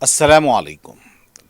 अस्सलामु अलैकुम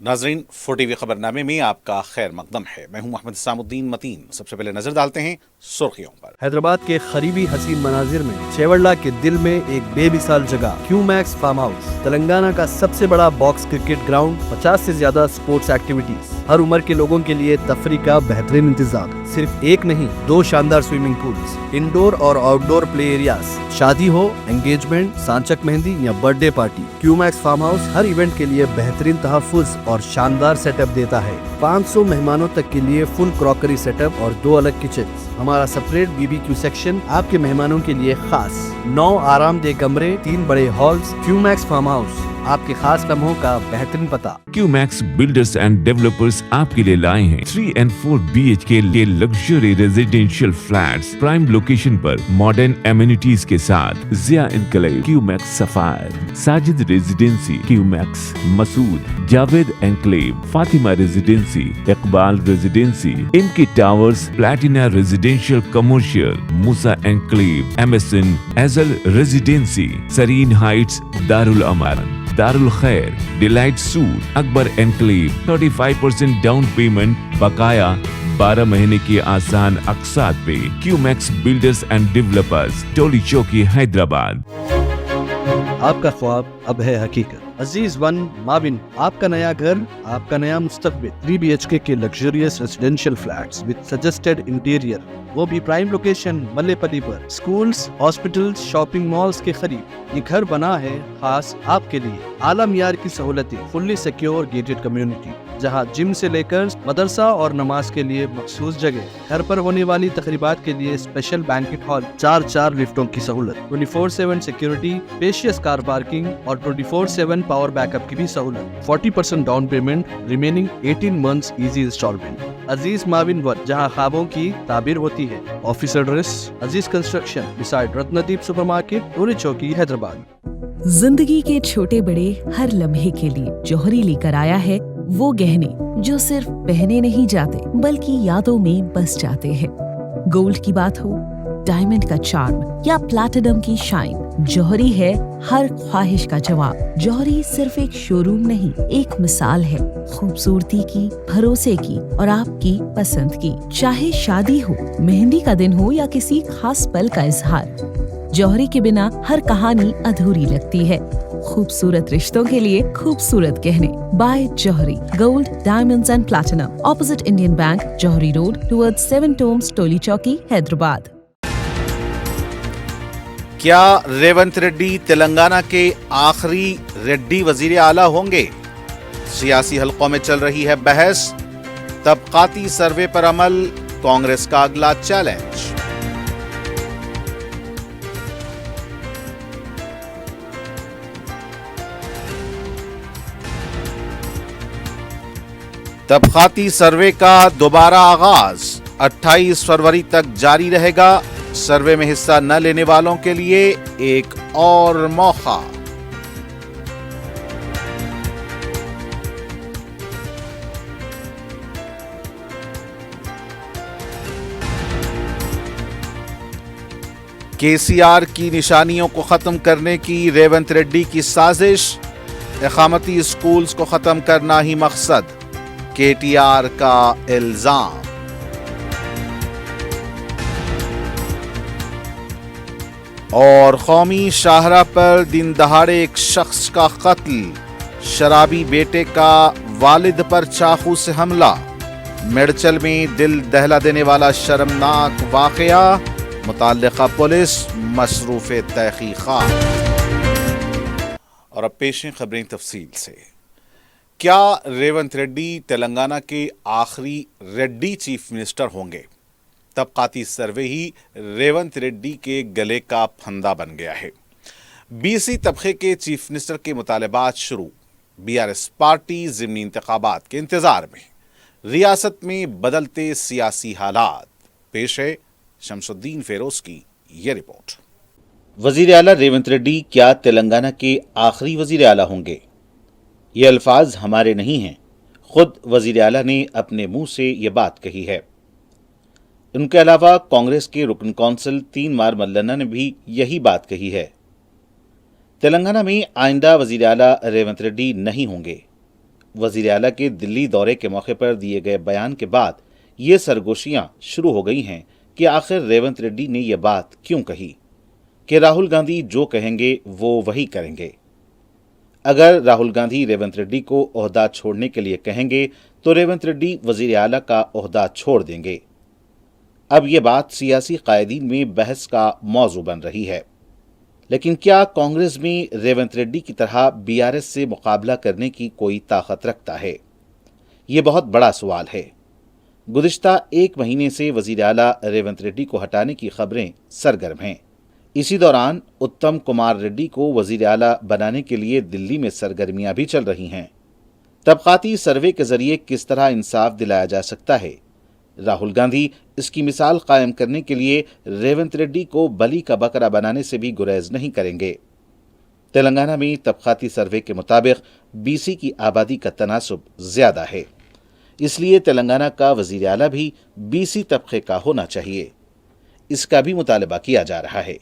नाजरीन, 4TV खबरनामे में आपका खैर मकदम है। मैं हूं मोहम्मद इसामुद्दीन मतीन। सबसे पहले नजर डालते हैं सुर्खियों पर। हैदराबाद के करीबी हसीन मनाजिर में चेवल्ला के दिल में एक बेमिसाल जगह क्यूमैक्स फार्म हाउस, तेलंगाना का सबसे बड़ा बॉक्स क्रिकेट ग्राउंड, 50 से ज्यादा स्पोर्ट्स एक्टिविटीज, हर उम्र के लोगों के लिए तफरी का बेहतरीन इंतजाम। सिर्फ एक नहीं, 2 शानदार स्विमिंग पूल्स, इंडोर और आउटडोर प्ले एरियाज, शादी हो, एंगेजमेंट, सांचक मेहंदी या birthday party, Qmax farm house हर इवेंट के लिए बेहतरीन तहफ्फुज़ और शानदार सेटअप देता है। 500 मेहमानों तक के लिए फुल क्रॉकरी सेटअप और 2 अलग किचन। हमारा सेपरेट BBQ सेक्शन आपके मेहमानों के लिए खास। 9 आरामदेह कमरे, 3 बड़े हॉल्स। क्यूमैक्स फार्म हाउस, आपके खास लम्हों का बेहतरीन पता। क्यूमैक्स बिल्डर्स एंड डेवलपर्स आपके लिए लाए हैं 3 and 4 BHK के luxury residential flats prime location पर मॉडर्न एमिनिटीज के साथ। Zia enclave, Qmax sapphire, Sajid residency, Qmax Masood, Javed enclave, Fatima residency, Iqbal residency, इनकी towers, platina residential commercial, Musa enclave, MSN एजल residency, Sareen heights, Darul Aman, Darul Khair, delight suite, Akbar enclave, 35% down payment, बकाया 12 महीने की आसान अकसात पे। Qmax builders and developers, Toli Chowki, Hyderabad. आपका ख्वाब अब है हकीकत। अजीज वन माविन, आपका नया घर, आपका नया मुस्तकबिल। 3 BHK के luxurious residential flats with suggested interior, वो भी प्राइम लोकेशन मल्लेपल्ली पर। स्कूल्स, हॉस्पिटल्स, शॉपिंग मॉल्स के करीब ये घर बना है खास आपके लिए। आला मियार की सहूलतें, फुल्ली सिक्योर गेटेड कम्युनिटी, जहां जिम से लेकर मदरसा और नमाज के लिए मखसूस जगह। घर पर होने वाली तकरीबात के लिए स्पेशल बैंकेट हॉल, 4 लिफ्टों की सहूलत, 24/7 सिक्योरिटी, स्पेशियस कार पार्किंग और 24/7 पावर बैकअप की भी सहूलत। 40% down payment, remaining 18 months easy installment. Aziz Mauvin one, जहां ख्वाबों की ताबीर होती है। Office address Aziz construction beside Ratnadeep supermarket, Toli Chowki, Hyderabad. जिंदगी के छोटे बड़े हर लम्हे के लिए जौहरी लेकर आया है वो गहने जो सिर्फ पहने नहीं जाते बल्कि यादों में बस जाते हैं। गोल्ड की बात हो, डायमंड का चार्म या प्लैटिनम की शाइन, जौहरी है हर ख्वाहिश का जवाब। जौहरी सिर्फ एक शोरूम नहीं, एक मिसाल है खूबसूरती की, भरोसे की और आपकी पसंद की। चाहे शादी हो, मेहंदी का दिन हो या किसी खास पल का इजहार, जौहरी के बिना हर कहानी अधूरी लगती है। खूबसूरत रिश्तों के लिए खूबसूरत गहने by Jauhari, gold, diamonds and platinum, opposite Indian bank, Jauhari road, towards 7 tombs, Toli Chowki, Hyderabad. क्या रेवंत रेड्डी तेलंगाना के आखिरी रेड्डी वजीर आला होंगे? सियासी हलकों में चल रही है बहस। तबकाती सर्वे पर अमल, कांग्रेस का अगला चैलेंज। तबकाती सर्वे का दोबारा आगाज 28 फरवरी तक जारी रहेगा। सर्वे में हिस्सा न लेने वालों के लिए एक और मौका। KCR की निशानियों को खत्म करने की रेवंत रेड्डी की साजिश, इकामती स्कूल्स को खत्म करना ही मकसद, KTR का इल्जाम। और कौमी शाहराह पर दिन दहाड़े एक शख्स का कत्ल, शराबी बेटे का वालिद पर चाकू से हमला। मेडचल में दिल दहला देने वाला शर्मनाक वाकया, मुताल्लिका पुलिस मसरूफ तहकीकात। और अब पेश हैं खबरें तफसील से। क्या रेवंत रेड्डी तेलंगाना के आखिरी रेड्डी चीफ मिनिस्टर होंगे? तबकाती सर्वे ही रेवंत रेड्डी के गले का फंदा बन गया है। BC तबके के चीफ मिनिस्टर के मुतालबात शुरू। BRS पार्टी ज़िमनी इंतखाबात के इंतजार में। रियासत में बदलते सियासी हालात। पेश है शमसुद्दीन फेरोज की ये रिपोर्ट। वजीर आला रेवंत रेड्डी क्या तेलंगाना के आखिरी वजीर आला होंगे? ये अल्फाज हमारे नहीं हैं, खुद वजीर आला ने अपने मुंह से ये बात कही है। उनके अलावा कांग्रेस के रुकन कौंसिल 3 मार मल्लना ने भी यही बात कही है। तेलंगाना में आइंदा वजीर आला रेवंत रेड्डी नहीं होंगे। वजीर आला के दिल्ली दौरे के मौके पर दिए गए बयान के बाद ये सरगोशियां शुरू हो गई हैं कि आखिर रेवंत रेड्डी ने यह बात क्यों कही कि राहुल गांधी जो कहेंगे वो वही करेंगे। अगर राहुल गांधी रेवंत रेड्डी को ओहदा छोड़ने के लिए कहेंगे तो रेवंत रेड्डी वजीर आला का ओहदा छोड़ देंगे। अब यह बात सियासी कायदीन में बहस का मौजू बन रही है। लेकिन क्या कांग्रेस में रेवंत रेड्डी की तरह बीआरएस से मुकाबला करने की कोई ताकत रखता है? ये बहुत बड़ा सवाल है। गुज़िश्ता एक महीने से वजीर आला रेवंत रेड्डी को हटाने की खबरें सरगर्म हैं। इसी दौरान उत्तम कुमार रेड्डी को वजीर आला बनाने के लिए दिल्ली में सरगर्मियां भी चल रही हैं। तबकाती सर्वे के जरिए किस तरह इंसाफ दिलाया जा सकता है? राहुल गांधी इसकी मिसाल कायम करने के लिए रेवंत रेड्डी को बलि का बकरा बनाने से भी गुरेज नहीं करेंगे। तेलंगाना में तबकाती सर्वे के मुताबिक बीसी की आबादी का तनासुब ज्यादा है, इसलिए तेलंगाना का वजीर आला भी बीसी तबके का होना चाहिए। इसका भी मुतालबा किया जा रहा है।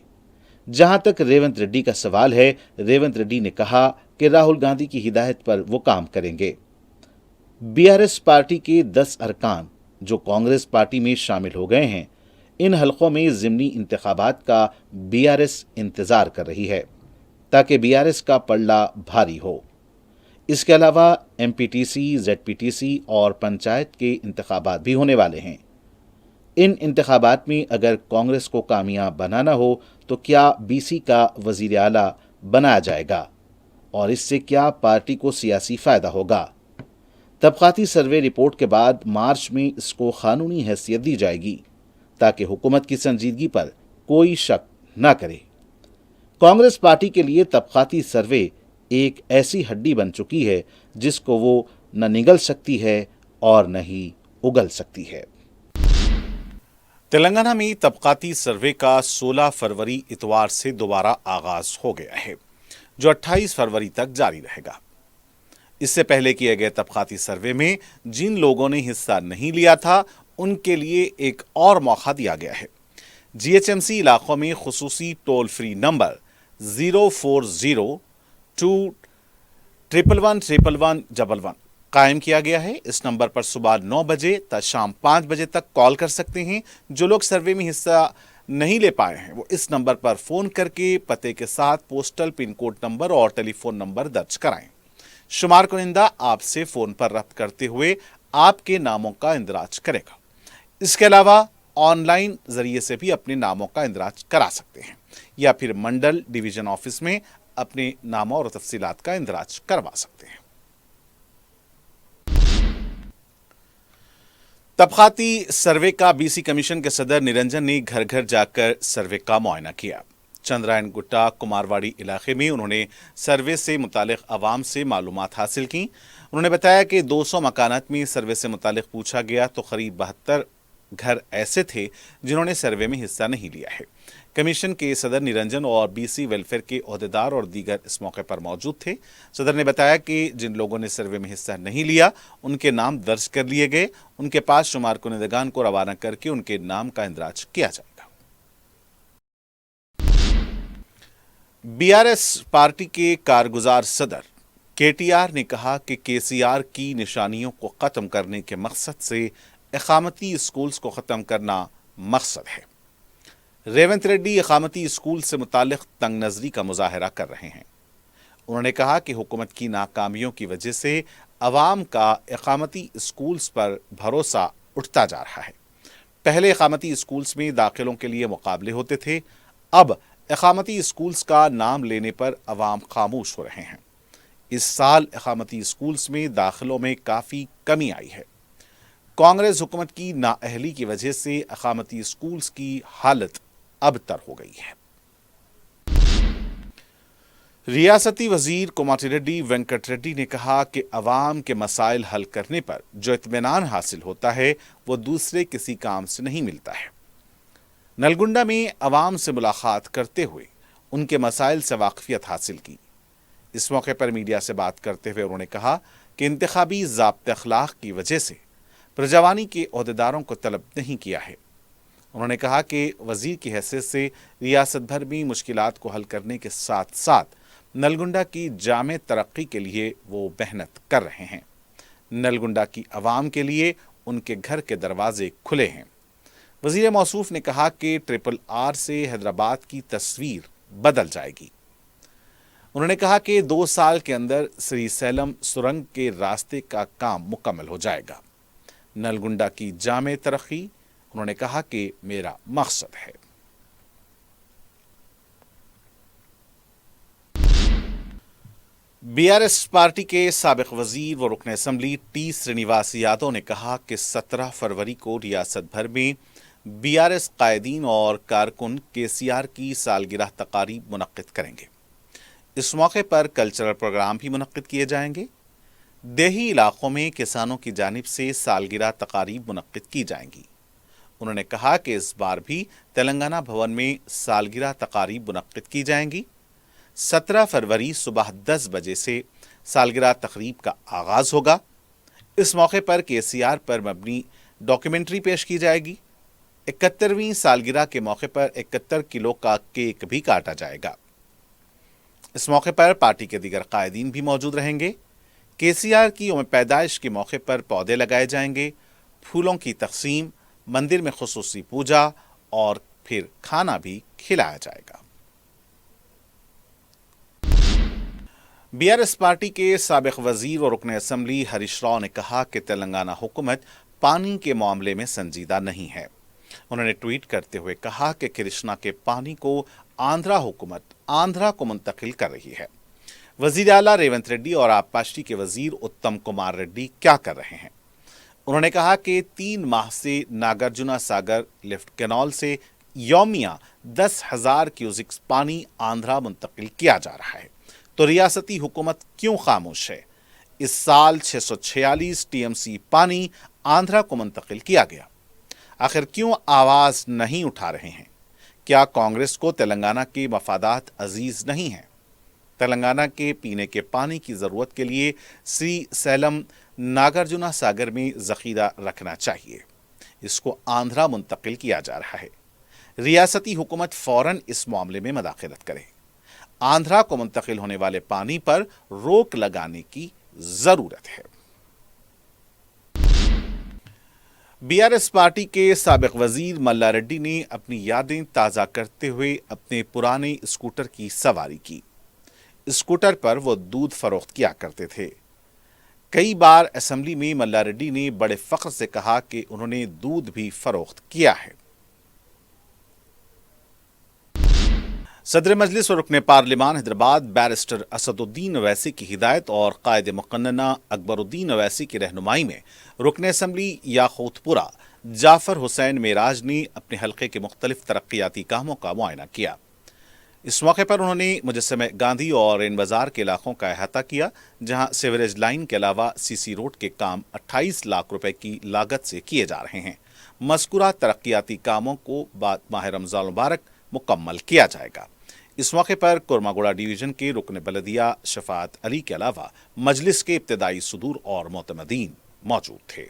जहां तक रेवंत रेड्डी का सवाल है, रेवंत रेड्डी ने कहा कि राहुल गांधी की हिदायत पर वो काम करेंगे। बीआरएस पार्टी के 10 अरकान जो कांग्रेस पार्टी में शामिल हो गए हैं, इन हलकों में ज़िमनी इंतखाबात का बीआरएस इंतजार कर रही है ताकि बीआरएस का पलड़ा भारी हो। इसके अलावा एमपीटीसी, जेडपीटीसी और पंचायत के इंतखाबात भी होने वाले हैं। इन इंतखाबात में अगर कांग्रेस को कामयाब बनाना हो तो क्या बीसी का वजीर आला बनाया जाएगा और इससे क्या पार्टी को सियासी फायदा होगा? तबकाती सर्वे रिपोर्ट के बाद मार्च में इसको कानूनी हैसियत दी जाएगी ताकि हुकूमत की संजीदगी पर कोई शक न करे। कांग्रेस पार्टी के लिए तबकाती सर्वे एक ऐसी हड्डी बन चुकी है जिसको वो न निगल सकती है और न ही उगल सकती है। तेलंगाना में तबकाती सर्वे का 16 फरवरी इतवार से दोबारा आगाज हो गया है, जो 28 फरवरी तक जारी रहेगा। इससे पहले किए गए तबकाती सर्वे में जिन लोगों ने हिस्सा नहीं लिया था, उनके लिए एक और मौका दिया गया है। जीएचएमसी इलाकों में खुसूसी टोल फ्री नंबर 04021111111 कायम किया गया है। इस नंबर पर सुबह 9 बजे तक शाम 5 बजे तक कॉल कर सकते हैं। जो लोग सर्वे में हिस्सा नहीं ले पाए हैं, वो इस नंबर पर फोन करके पते के साथ पोस्टल पिन कोड नंबर और टेलीफोन नंबर दर्ज कराएं। शुमार कुनिंदा आपसे फोन पर रब्त करते हुए आपके नामों का इंदराज करेगा। इसके अलावा ऑनलाइन जरिए से भी अपने नामों का इंदराज करा सकते हैं या फिर मंडल डिवीजन ऑफिस में अपने नामों और तफसीलात का इंदराज करवा सकते हैं। तबकाती सर्वे का बीसी कमीशन के सदर निरंजन ने घर घर जाकर सर्वे का मुआयना किया। चंद्रायन गुट्टा कुमारवाड़ी इलाके में उन्होंने सर्वे से मुतालिक आवाम से मालूमात हासिल की। उन्होंने बताया कि 200 मकानात में सर्वे से मुतालिक पूछा गया तो करीब 72 घर ऐसे थे जिन्होंने सर्वे में हिस्सा नहीं लिया है। कमीशन के सदर निरंजन और बीसी वेलफेयर के ओहदेदार और दीगर इस मौके पर मौजूद थे। सदर ने बताया कि जिन लोगों ने सर्वे में हिस्सा नहीं लिया, उनके नाम दर्ज कर लिए गए। उनके पास शुमार कुनिंदगान को रवाना करके उनके नाम का इंदराज किया जाएगा। बीआरएस पार्टी के कारगुजार सदर केटीआर ने कहा कि केसीआर की निशानियों को खत्म करने के मकसद से इकामती स्कूल्स को खत्म करना मकसद है। रेवंत रेड्डी इकामती स्कूल से मुतालिक तंग नजरी का मुजाहरा कर रहे हैं। उन्होंने कहा कि हुकूमत की नाकामियों की वजह से अवाम का इकामती स्कूल्स पर भरोसा उठता जा रहा है। पहले इकामती स्कूल्स में दाखिलों के लिए मुकाबले होते थे, अब इकामती स्कूल्स का नाम लेने पर अवाम खामोश हो रहे हैं। इस साल इकामती स्कूल्स में दाखिलों में काफ़ी कमी आई है। कांग्रेस हुकूमत की नाअहली की वजह से इकामती स्कूल्स की हालत अबतर हो गई है। रियासती वजीर कोमाटिरेड्डी वेंकट रेड्डी ने कहा कि अवाम के मसाइल हल करने पर जो इत्मीनान हासिल होता है वो दूसरे किसी काम से नहीं मिलता है। नलगुंडा में अवाम से मुलाकात करते हुए उनके मसाइल से वाकफियत हासिल की। इस मौके पर मीडिया से बात करते हुए उन्होंने कहा कि इंतखाबी ज़ाब्ते अखलाक की वजह से प्रजावानी के ओहदेदारों को तलब नहीं किया है। उन्होंने कहा कि वजीर की हैसियत से रियासत भर में मुश्किलात को हल करने के साथ साथ نلگنڈا کی جامع ترقی کے لیے وہ محنت کر رہے ہیں۔ نلگنڈا کی عوام کے لیے ان کے گھر کے دروازے کھلے ہیں۔ وزیر موصوف نے کہا کہ RRR سے حیدرآباد کی تصویر بدل جائے گی۔ انہوں نے کہا کہ 2 سال کے اندر سری سیلم سرنگ کے راستے کا کام مکمل ہو جائے گا۔ نلگنڈا کی جامع ترقی، انہوں نے کہا کہ میرا مقصد ہے۔ BRS پارٹی کے سابق وزیر و رکن اسمبلی T سرینیواس یادو نے کہا کہ 17 فروری کو ریاست بھر میں BRS قائدین اور کارکن KCR کی سالگرہ تقاریب منعقد کریں گے۔ اس موقع پر کلچرل پروگرام بھی منعقد کیے جائیں گے۔ دیہی علاقوں میں کسانوں کی جانب سے سالگرہ تقاریب منعقد کی جائیں گی۔ انہوں نے کہا کہ اس بار بھی تلنگانہ بھون میں سالگرہ تقاریب منعقد کی جائیں گی۔ 17 فروری صبح 10 بجے سے سالگرہ تقریب کا آغاز ہوگا۔ اس موقع پر KCR پر مبنی ڈاکیومنٹری پیش کی جائے گی۔ 71ویں سالگرہ کے موقع پر 71 کلو کا کیک بھی کاٹا جائے گا۔ اس موقع پر پارٹی کے دیگر قائدین بھی موجود رہیں گے۔ KCR کی یوم پیدائش کے موقع پر پودے لگائے جائیں گے، پھولوں کی تقسیم، مندر میں خصوصی پوجا اور پھر کھانا بھی کھلایا جائے گا۔ BRS پارٹی کے سابق وزیر و رکن اسمبلی ہریش راؤ نے کہا کہ تلنگانہ حکومت پانی کے معاملے میں سنجیدہ نہیں ہے۔ انہوں نے ٹویٹ کرتے ہوئے کہا کہ کرشنا کے پانی کو آندھرا حکومت آندھرا کو منتقل کر رہی ہے۔ وزیر اعلیٰ ریونت ریڈی اور آبپاشی کے وزیر اتم کمار ریڈی کیا کر رہے ہیں؟ انہوں نے کہا کہ 3 ماہ سے ناگرجنا ساگر لفٹ کینال سے یومیہ 10,000 کیوزکس پانی آندھرا منتقل کیا جا رہا ہے، تو ریاستی حکومت کیوں خاموش ہے؟ اس سال 646 TMC پانی آندھرا کو منتقل کیا گیا، آخر کیوں آواز نہیں اٹھا رہے ہیں؟ کیا کانگریس کو تلنگانہ کے مفادات عزیز نہیں ہیں؟ تلنگانہ کے پینے کے پانی کی ضرورت کے لیے سری سیلم ناگرجنا ساگر میں ذخیرہ رکھنا چاہیے۔ اس کو آندھرا منتقل کیا جا رہا ہے۔ ریاستی حکومت فوراً اس معاملے میں مداخلت کرے۔ آندھرا کو منتقل ہونے والے پانی پر روک لگانے کی ضرورت ہے۔ BRS پارٹی کے سابق وزیر ملا ریڈی نے اپنی یادیں تازہ کرتے ہوئے اپنے پرانے اسکوٹر کی سواری کی۔ اسکوٹر پر وہ دودھ فروخت کیا کرتے تھے۔ کئی بار اسمبلی میں ملا ریڈی نے بڑے فخر سے کہا کہ انہوں نے دودھ بھی فروخت کیا ہے۔ صدر مجلس اور رکن پارلیمان حیدرآباد بیرسٹر اسد الدین اویسی کی ہدایت اور قائد مقننہ اکبر الدین اویسی کی رہنمائی میں رکن اسمبلی یاقوت پورہ جعفر حسین معراج نے اپنے حلقے کے مختلف ترقیاتی کاموں کا معائنہ کیا۔ اس موقع پر انہوں نے مجسمہ گاندھی اور رین بازار کے علاقوں کا احاطہ کیا، جہاں سیوریج لائن کے علاوہ CC روڈ کے کام 28 لاکھ روپے کی لاگت سے کیے جا رہے ہیں۔ مذکورہ ترقیاتی کاموں کو بعد ماہ رمضان المبارک مکمل کیا جائے گا۔ اس موقع پر کورماگوڑا ڈویژن کے رکن بلدیہ شفاعت علی کے علاوہ مجلس کے ابتدائی صدور اور معتمدین موجود تھے۔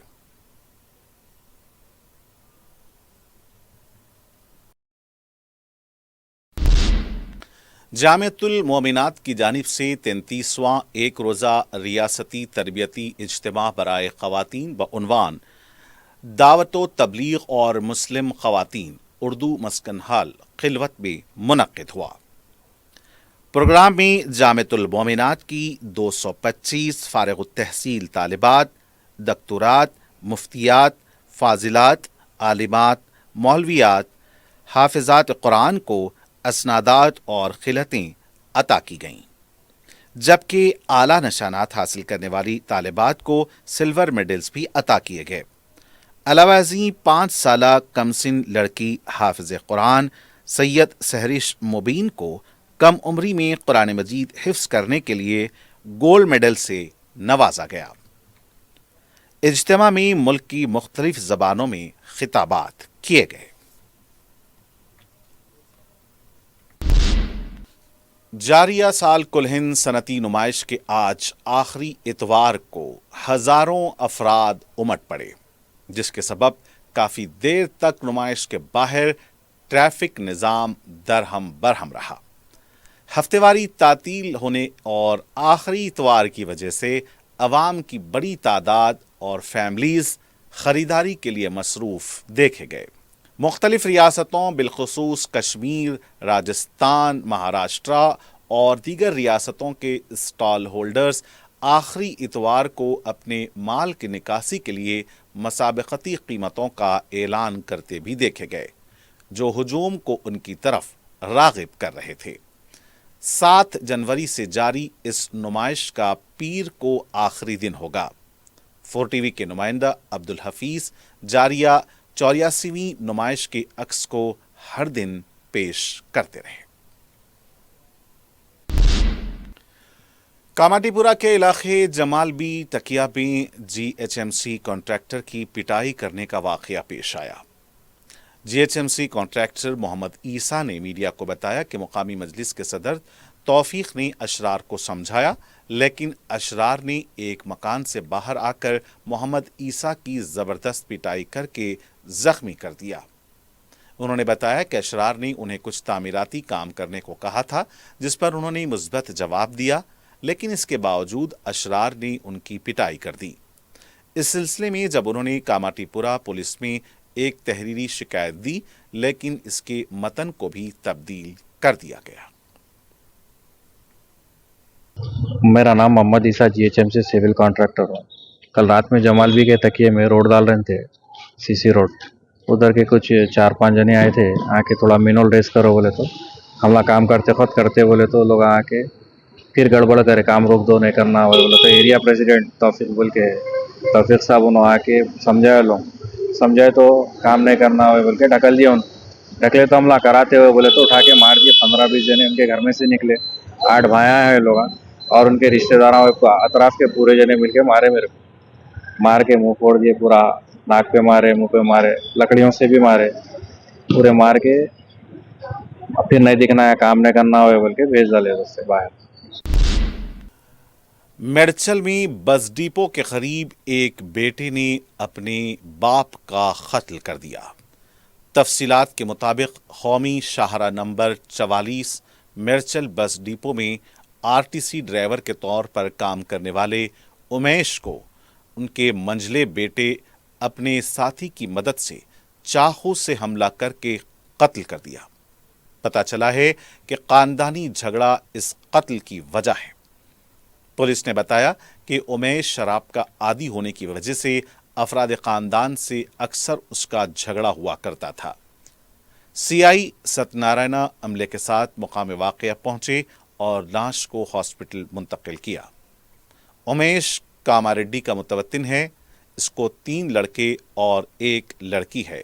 جامعۃ المومنات کی جانب سے 33واں ایک روزہ ریاستی تربیتی اجتماع برائے خواتین بعنوان دعوت و تبلیغ اور مسلم خواتین اردو مسکن ہال خلوت میں منعقد ہوا۔ پروگرام میں جامعۃ المومنات کی 225 فارغ التحصیل طالبات، دکتورات، مفتیات، فاضلات، عالمات، مولویات، حافظات قرآن کو اسنادات اور خلعتیں عطا کی گئیں، جبکہ اعلیٰ نشانات حاصل کرنے والی طالبات کو سلور میڈلز بھی عطا کیے گئے۔ علاوہ ازیں 5 سالہ کم سن لڑکی حافظ قرآن سید سہرش مبین کو کم عمری میں قرآن مجید حفظ کرنے کے لیے گولڈ میڈل سے نوازا گیا۔ اجتماع میں ملک کی مختلف زبانوں میں خطابات کیے گئے۔ جاریہ سال کل ہند صنعتی نمائش کے آج آخری اتوار کو ہزاروں افراد امٹ پڑے، جس کے سبب کافی دیر تک نمائش کے باہر ٹریفک نظام درہم برہم رہا۔ ہفتےواری تعطیل ہونے اور آخری اتوار کی وجہ سے عوام کی بڑی تعداد اور فیملیز خریداری کے لیے مصروف دیکھے گئے۔ مختلف ریاستوں بالخصوص کشمیر، راجستھان، مہاراشٹرا اور دیگر ریاستوں کے اسٹال ہولڈرز آخری اتوار کو اپنے مال کی نکاسی کے لیے مسابقتی قیمتوں کا اعلان کرتے بھی دیکھے گئے، جو ہجوم کو ان کی طرف راغب کر رہے تھے۔ 7 جنوری سے جاری اس نمائش کا پیر کو آخری دن ہوگا۔ 4 ٹی وی کے نمائندہ عبدالحفیظ جاریہ 84ویں نمائش کے عکس کو ہر دن پیش کرتے رہے۔ کاماٹی پورہ کے علاقے جمال بی ٹکیا میں GHMC کانٹریکٹر کی پٹائی کرنے کا واقعہ پیش آیا۔ GHMC کانٹریکٹر محمد عیسیٰ نے میڈیا کو بتایا کہ مقامی مجلس کے صدر توفیق نے اشرار کو سمجھایا، لیکن اشرار نے ایک مکان سے باہر آ کر محمد عیسیٰ کی زبردست پٹائی کر کے زخمی کر دیا۔ انہوں نے بتایا کہ اشرار نے انہیں کچھ تعمیراتی کام کرنے کو کہا تھا، جس پر انہوں نے مثبت جواب دیا، لیکن اس کے باوجود اشرار نے ان کی پٹائی کر دی۔ اس سلسلے میں جب انہوں نے کاماٹی پورہ پولیس میں ایک تحریری شکایت دی، لیکن اس کے متن کو بھی تبدیل کر دیا گیا۔ میرا نام محمد عیسیٰ GHMC سیول کانٹریکٹر ہوں۔ کل رات میں جمال بی کے تکیے میں روڈ ڈال رہے تھے، CC روڈ، ادھر کے کچھ 4-5 جنے آئے تھے، آ کے تھوڑا مینول ریس کرو بولے تو ہم لوگ کام کرتے خود کرتے بولے تو لوگ آ کے پھر گڑبڑ کرے، کام روک دو، نہیں کرنا بولے تو ایریا پریزیڈنٹ توفیق بول کے توفیق صاحب انہوں آ کے سمجھائے تو کام نہیں کرنا ہوئے بول کے ڈھکل دیا، ڈھکلے تو ہم لوگ کراتے ہوئے بولے تو اٹھا کے مار دیے۔ 15-20 جنے ان کے گھر میں سے نکلے، 8 بھائیاں ہیں لوگ اور ان کے رشتہ داروں اطراف کے پورے جنے مل کے مارے، میرے کو مار کے منہ پھوڑ دیے، پورا ناک پہ مارے، منہ پہ مارے، لکڑیوں سے بھی مارے، پورے مار کے پھر نہیں دکھنا ہے، کام نہیں کرنا ہوئے بول کے بھیج ڈالے اس سے باہر۔ میڈچل میں بس ڈپو کے قریب ایک بیٹے نے اپنے باپ کا قتل کر دیا۔ تفصیلات کے مطابق قومی شاہراہ نمبر 44 میڈچل بس ڈپو میں RTC ڈرائیور کے طور پر کام کرنے والے امیش کو ان کے منجلے بیٹے اپنے ساتھی کی مدد سے چاقو سے حملہ کر کے قتل کر دیا۔ پتہ چلا ہے کہ خاندانی جھگڑا اس قتل کی وجہ ہے۔ پولیس نے بتایا کہ امیش شراب کا عادی ہونے کی وجہ سے افراد خاندان سے اکثر اس کا جھگڑا ہوا کرتا تھا۔ CI ست نارائنا عملے کے ساتھ مقام واقعہ پہنچے اور لاش کو ہاسپٹل منتقل کیا۔ امیش کاماریڈی کا متوطن ہے، اس کو 3 لڑکے اور 1 لڑکی ہے۔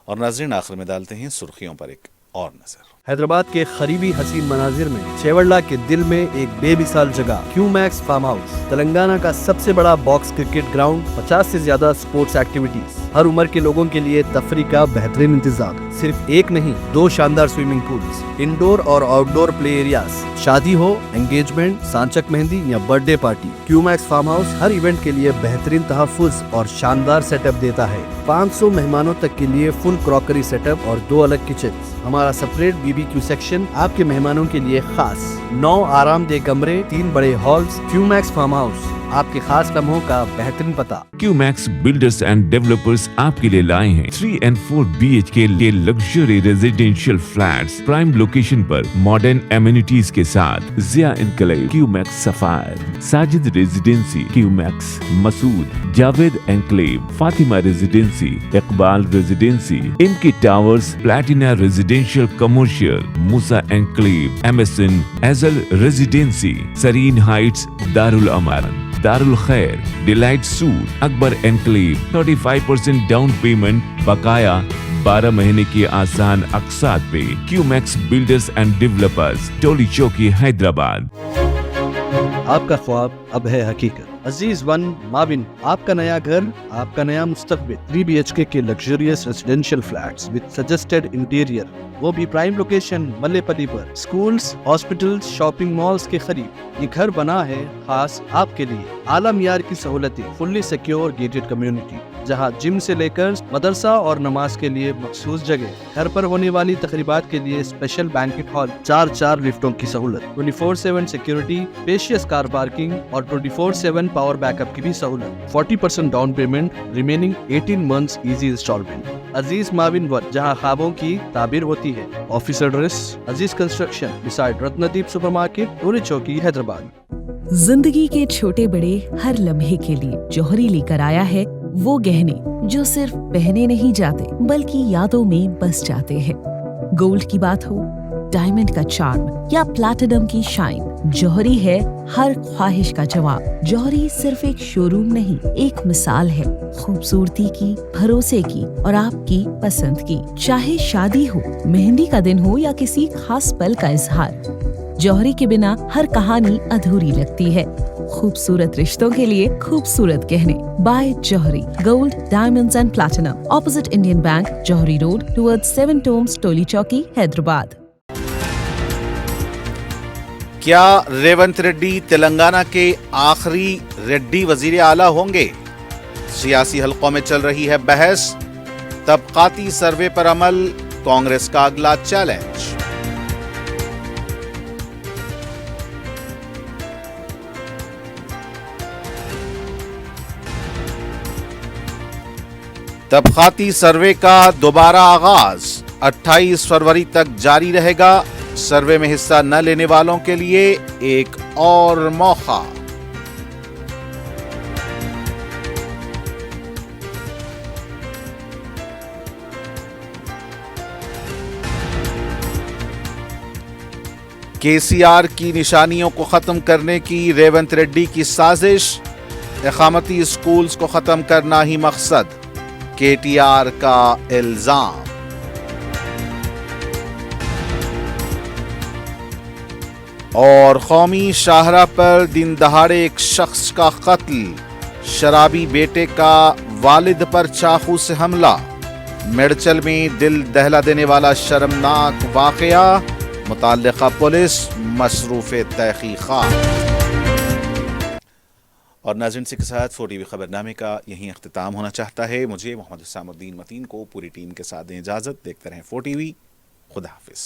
اور ناظرین آخر میں ڈالتے ہیں سرخیوں پر ایک اور نظر۔ حیدرآباد کے قریبی حسین مناظر میں چیوڑلہ کے دل میں ایک بے مثال جگہ کیو میکس فارم ہاؤس، تلنگانہ کا سب سے بڑا باکس کرکٹ گراؤنڈ، 50 سے زیادہ سپورٹس ایکٹیویٹیز، ہر عمر کے لوگوں کے لیے تفریح کا بہترین انتظام، صرف ایک نہیں 2 شاندار سوئمنگ پولز، انڈور اور آؤٹ ڈور پلے ایریاز، شادی ہو، انگیجمنٹ، سانچک مہندی یا برتھ ڈے پارٹی، کیو میکس فارم ہاؤس ہر ایونٹ کے لیے بہترین تحفظ اور شاندار سیٹ اپ دیتا ہے۔ 500 مہمانوں تک کے لیے فل کراکری سیٹ اپ اور 2 الگ کچنز، ہمارا سپریٹ BBQ سیکشن آپ کے مہمانوں کے لیے خاص، 9 آرام دہ کمرے، 3 بڑے ہالز۔ کیو میکس فارم ہاؤس آپ کے خاص لمحوں کا بہترین پتہ۔ کیو میکس بلڈرز اینڈ ڈیولپرز آپ کے لیے لائے ہیں 3 and 4 BHK کے luxury residential flats, prime location پر ماڈرن ایمینٹیز کے ساتھ۔ Zia enclave, Qmax sapphire, Sajid residency, Qmax Masood, Javed enclave, Fatima residency, Iqbal residency, MK towers, platina residential commercial, Musa enclave, MSN ایزل residency, Sareen heights, Darul Aman, Darul Khair, delight suite, Akbar enclave, 35% down payment, بقایا 12 مہینے کی آسان اقساط پہ۔ Qmax builders and developers, Toli Chowki, Hyderabad. آپ کا خواب اب ہے حقیقت۔ عزیز ون مابن، آپ کا نیا گھر، آپ کا نیا مستقبل، 3 BHK کے luxurious residential flats with suggested interior, وہ بھی پرائم لوکیشن ملے پلی پر، سکولز، ہاسپٹلز، شاپنگ مالز کے قریب۔ یہ گھر بنا ہے خاص آپ کے لیے، اعلیٰ معیار کی سہولتیں، فلی سیکیور گیٹڈ کمیونٹی जहां जिम से लेकर मदरसा और नमाज के लिए मखसूस जगह, घर पर होने वाली तकरीबात के लिए स्पेशल बैंकेट हॉल, 4 लिफ्टों की सहूलत, 24/7 सिक्योरिटी, स्पेशियस कार पार्किंग और 24/7 पावर बैकअप की भी सहूलत, 40% down payment, remaining 18 months easy installment. Aziz Mauvin one, जहां ख्वाबों की ताबीर होती है। Office address Aziz construction beside Ratnadeep supermarket, Toli Chowki, Hyderabad. जिंदगी के छोटे बड़े हर लम्हे के लिए जौहरी लेकर आया है वो गहने जो सिर्फ पहने नहीं जाते बल्कि यादों में बस जाते हैं। गोल्ड की बात हो, डायमंड का चार्म या प्लैटिनम की शाइन, जौहरी है हर ख्वाहिश का जवाब। जौहरी सिर्फ एक शोरूम नहीं, एक मिसाल है खूबसूरती की, भरोसे की और आपकी पसंद की। चाहे शादी हो, मेहंदी का दिन हो या किसी खास पल का इजहार, जौहरी के बिना हर कहानी अधूरी लगती है। खूबसूरत रिश्तों के लिए खूबसूरत गहने by Jauhari, gold, diamonds and platinum, opposite Indian bank, Jauhari road, towards 7 tombs, Toli Chowki, Hyderabad. क्या रेवंत रेड्डी तेलंगाना के आखिरी रेड्डी वजीर आला होंगे? सियासी हलकों में चल रही है बहस। तबकाती सर्वे पर अमल कांग्रेस का अगला चैलेंज। तबकाती सर्वे का दोबारा आगाज 28 फरवरी तक जारी रहेगा। सर्वे में हिस्सा न लेने वालों के लिए एक और मौका। केसीआर की निशानियों को खत्म करने की रेवंत रेड्डी की साजिश, इकामती स्कूल्स को खत्म करना ही मकसद, केटीआर का इल्जाम। और कौमी शाहराह पर दिन दहाड़े एक शख्स का कत्ल, शराबी बेटे का वालिद पर चाकू से हमला। मेडचल में दिल दहला देने वाला शर्मनाक वाकया, मुतल्लिका पुलिस मसरूफ तहकीकात। और नाज़रीन के साथ 4TV खबरनामे का यहीं अख्तिताम होना चाहता है। मुझे मोहम्मद हुसैनुद्दीन मतीन को पूरी टीम के साथ दें इजाज़त। देखते रहें 4TV। खुदा हाफिज़।